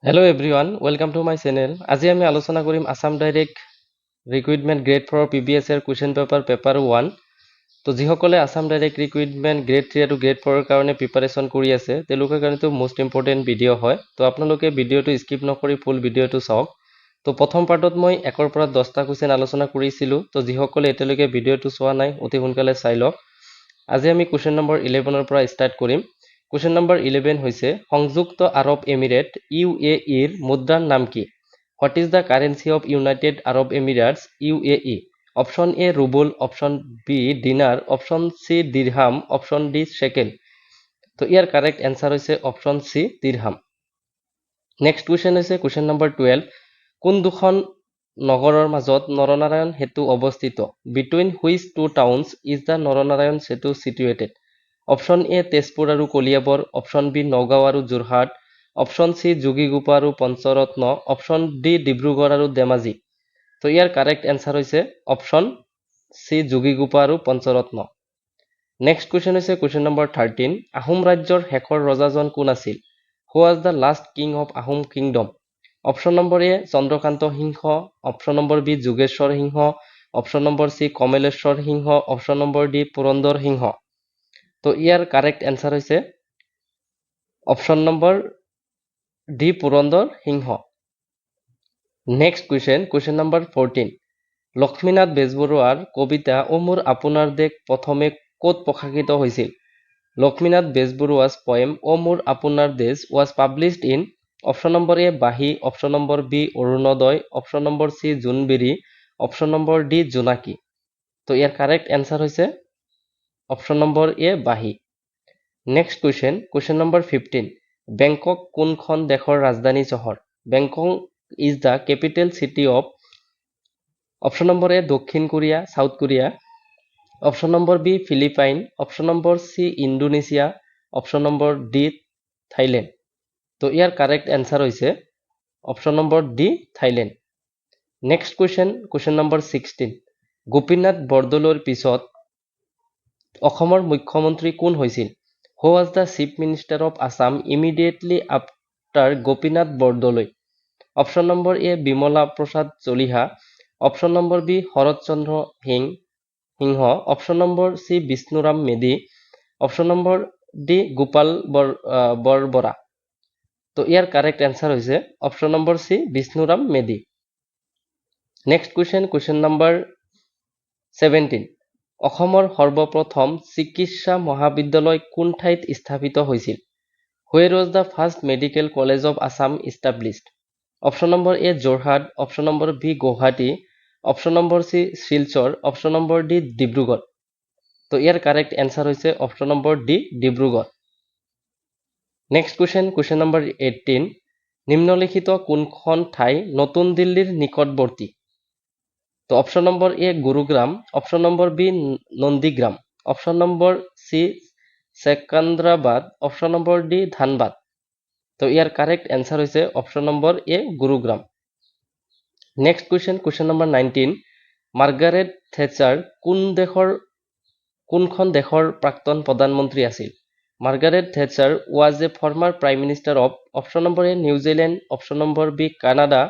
Hello everyone, welcome to my channel. আজি আমি আলোচনা কৰিম Assam direct recruitment grade 4 PBS এৰ কুৱেশ্যন পেপাৰ 1। তো যিসকলে আসাম ডাইৰেক্ট ৰিক্ৰুইটমেণ্ট গ্ৰেড 3 আৰু গ্ৰেড 4 ৰ কাৰণে প্ৰিপাৰেশ্যন কৰি আছে তেওঁলোকৰ কাৰণেতো মোষ্ট ইম্পৰ্টেণ্ট ভিডিঅ' হয়। তো আপোনালোকে ভিডিঅ'টো স্কিপ নকৰি ফুল ভিডিঅ'টো চাওক। তো প্ৰথম পাৰ্টত মই 1ৰ পৰা 10টা কুৱেশ্যন আলোচনা কৰিছিলোঁ। তো যিসকলে এতিয়ালৈকে ভিডিঅ'টো চোৱা নাই অতি সোনকালে চাই লওক। আজি আমি কুৱেশ্যন নম্বৰ 11ৰ পৰা ষ্টাৰ্ট কৰিম। কুৱেশ্যন নম্বৰ 11 হৈছে সংযুক্ত আৰব এমিৰেট UAE-ৰ মুদ্ৰাৰ নাম কি? What is the currency of United Arab Emirates UAE? Option A rouble, option B dinar, option C dirham, option D shekel. তো ইয়াৰ কাৰেক্ট এনচাৰ হৈছে option C dirham. Next question হৈছে question number 12। কোন দুখন নগৰৰ মাজত নৰনাৰায়ণ সেতু অৱস্থিত? Between which two towns is the Naranarayan Setu situated? Option A Tezpur আৰু কলিয়াবৰ, অপশ্যন বি নগাঁও আৰু যোৰহাট, অপশ্যন চি যোগীঘোপা আৰু পঞ্চৰত্ন, অপশ্যন ডি ডিব্ৰুগড় আৰু ধেমাজি। তো ইয়াৰ কাৰেক্ট এনচাৰ হৈছে অপশ্যন চি যোগীঘোপা আৰু পঞ্চৰত্ন। নেক্সট কুৱেশ্যন হৈছে কুৱেশ্যন নম্বৰ 13। আহোম ৰাজ্যৰ শেষৰ ৰজাজন কোন আছিল? Who was the last king of Ahom kingdom? Option number A Chandrakanta Singha, option number B Jogeswar Singha, option number C Kamaleswar Singha, option number D Purandar Singha. তো ইয়াৰ কাৰেক্ট এনচাৰ হৈছে option number D Purandar Singha. Next question number 14। Lakshminath বেজবৰুৱাৰ কবিতা অ মোৰ আপোনাৰ দেশ প্ৰথমে ক'ত প্ৰকাশিত হৈছিল? Lakshminath বেজবৰুৱাছ poem O Mor Aponar Desh was published in option number A Banhi, option number B Arunodoi, option number C Jonbiri, option number D Jonaki. তো ইয়াৰ কাৰেক্ট এনচাৰ হৈছে option number A Banhi. Next question number 15। বেংকক কোনখন দেশৰ ৰাজধানী চহৰ? Bangkok is the capital city of option number A দক্ষিণ Korea, South Korea, option number B Philippines, option number C Indonesia, option number D Thailand. তো ইয়াৰ correct answer হৈছে option number D Thailand. Next question number 16। Gopinath বৰদলৈৰ পিছত অসমৰ মুখ্যমন্ত্ৰী কোন হৈছিল? Who was the chief minister of Assam immediately after Gopinath Bordoloi? Option number A Bimala Prasad Chaliha, option number B Sarat Chandra Singha, option number C Bishnuram Medhi, option number D Gopal Borbora. তো ইয়াৰ correct answer হৈছে option number C Bishnuram Medhi. Next question number 17। অসমৰ সৰ্বপ্ৰথম চিকিৎসা মহাবিদ্যালয় কোন ঠাইত স্থাপিত হৈছিল? Where was the first medical college of Assam established? Option number A Jorhat, option number B Guwahati, option number C Silchar, option number D Dibrugarh. তো ইয়াৰ কাৰেক্ট এনচাৰ হৈছে option number D Dibrugarh. Next question number 18। নিম্নলিখিত কোনখন ঠাই নতুন দিল্লীৰ নিকটৱৰ্তী? তো option number A Gurugram, option number B Nandigram, option number C Secunderabad, option number D Dhanbad. তো ইয়াৰ কাৰেক্ট এনচাৰ হৈছে option number A Gurugram. Next question number 19। Margaret Thatcher কোনখন দেশৰ প্ৰাক্তন প্ৰধানমন্ত্ৰী আছিল? Margaret Thatcher was a former prime minister of option number A New Zealand, option number B Canada,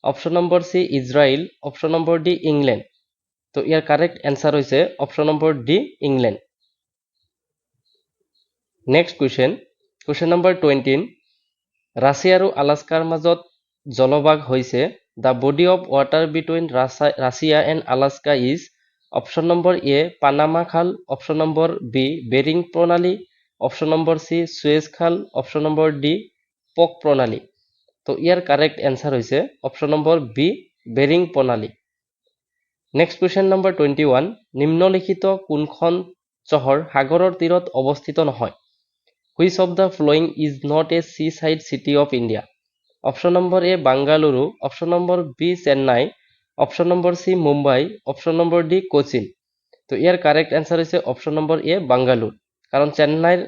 option number C Israel, option number D England. তো ইয়াৰ correct answer হৈছে option number D England. Next question number 20। Russia আৰু আলাস্কাৰ মাজত জলভাগ হৈছে the body of water between Russia and Alaska is option number A Panama খাল, option number B bearing প্ৰণালী, option number C সুৱেজ খাল, option number D পক প্ৰণালী। তো ইয়াৰ কাৰেক্ট এনচাৰ হৈছে অপশ্যন নম্বৰ বি বেৰিং প্ৰণালী। Next question number 21। নিম্নলিখিত কোনখন চহৰ সাগৰৰ তীৰত অৱস্থিত নহয়? Which of the following is not a sea side city of India? Option number A Bengaluru, option number B Chennai, option number C Mumbai, option number D Cochin. তো ইয়াৰ কাৰেক্ট এনচাৰ হৈছে অপশ্যন নম্বৰ এ বাংগালুৰু। কাৰণ চেন্নাইৰ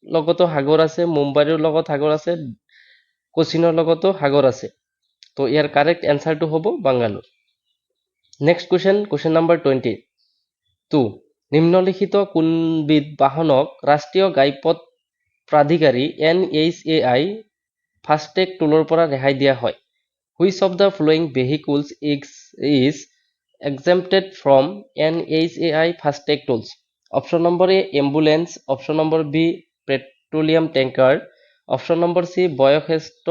লগতো সাগৰ আছে, মুম্বাইৰ লগত সাগৰ আছে, কোচিনৰ লগতো সাগৰ আছে। তো ইয়াৰ কাৰেক্ট এনচাৰটো হ'ব বাংগালুৰু। Next question number 22। নিম্নলিখিত কোনবিধ বাহনক ৰাষ্ট্ৰীয় ঘাইপথ প্ৰাধিকাৰী NHAI ফাষ্টেগ টুলৰ পৰা ৰেহাই দিয়া হয়? Which of the following vehicles is exempted from NHAI FASTag tolls? Option number A ambulance, option number B petroleum tanker, option number C বয়সেষ্ঠ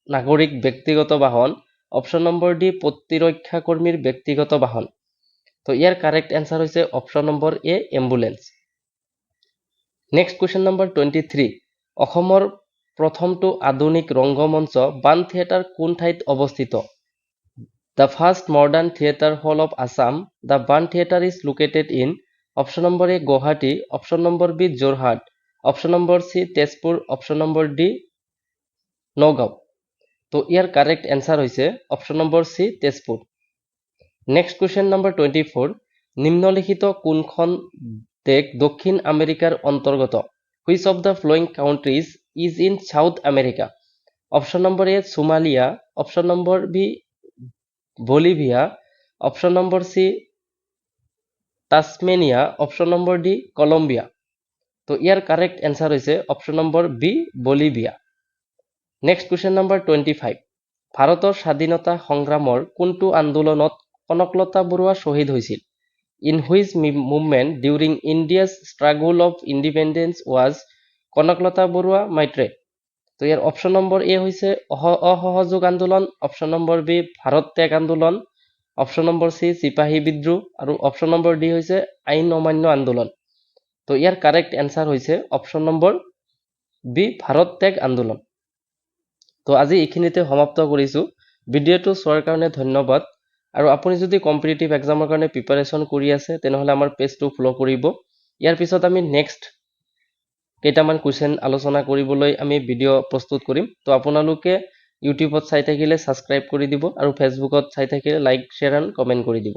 নাগৰিক ব্যক্তিগত বাহন, অপশ্যন নম্বৰ ডি প্ৰতিৰক্ষা কৰ্মীৰ ব্যক্তিগত বাহন। তো ইয়াৰ কাৰেক্ট এনসাৰ হৈছে অপশ্যন নম্বৰ এ এম্বুলেন্স। Next question number 23। অসমৰ প্ৰথমটো আধুনিক ৰংগমঞ্চ বাণ থিয়েটাৰ কোন ঠাইত অৱস্থিত? The first modern theatre hall of Assam, the Baan theatre is located in option number A Guwahati, option number B Jorhat, option number C Tezpur, option number D Nagaon. তো ইয়াৰ correct answer হৈছে option number C Tezpur. Next question number 24। নিম্নলিখিত কোনখন দেশ দক্ষিণ আমেৰিকাৰ অন্তৰ্গত? Which of the following countries is in South America? Option number A Somalia, option number B Bolivia, option number C Tasmania, option number D Colombia. তো ইয়াৰ correct answer হৈছে option number B Bolivia. Next question number 25। ভাৰতৰ স্বাধীনতা সংগ্ৰামৰ কোনটো আন্দোলনত কনকলতা বৰুৱা শ্বহীদ হৈছিল? In which movement during India's struggle of independence was Kanaklata Barua martyred? তো ইয়াৰ অপশ্যন নম্বৰ এ হৈছে অসহযোগ আন্দোলন, অপশ্যন নম্বৰ বি ভাৰত ত্যাগ আন্দোলন, অপশ্যন নম্বৰ চি চিপাহী বিদ্ৰোহ আৰু অপশ্যন নম্বৰ ডি হৈছে আইন অমান্য আন্দোলন। তো ইয়াৰ কাৰেক্ট এনসাৰ হৈছে অপশ্যন নম্বৰ বি ভাৰত ত্যাগ আন্দোলন। তো আজি এইখিনিতে সমাপ্ত কৰিছোঁ। ভিডিঅ'টো চোৱাৰ কাৰণে ধন্যবাদ। আৰু আপুনি যদি কম্পিটিটিভ এক্সামৰ কাৰণে প্ৰিপাৰেশ্যন কৰি আছে তেনেহ'লে আমাৰ পেজটো ফ'ল' কৰিব। ইয়াৰ পিছত আমি নেক্সট কেইটামান কুৱেশ্যন আলোচনা কৰিবলৈ আমি ভিডিঅ' প্ৰস্তুত কৰিম। তো আপোনালোকে ইউটিউবত চাই থাকিলে ছাবস্ক্ৰাইব কৰি দিব আৰু ফেচবুকত চাই থাকিলে লাইক শ্বেয়াৰ এণ্ড কমেণ্ট কৰি দিব।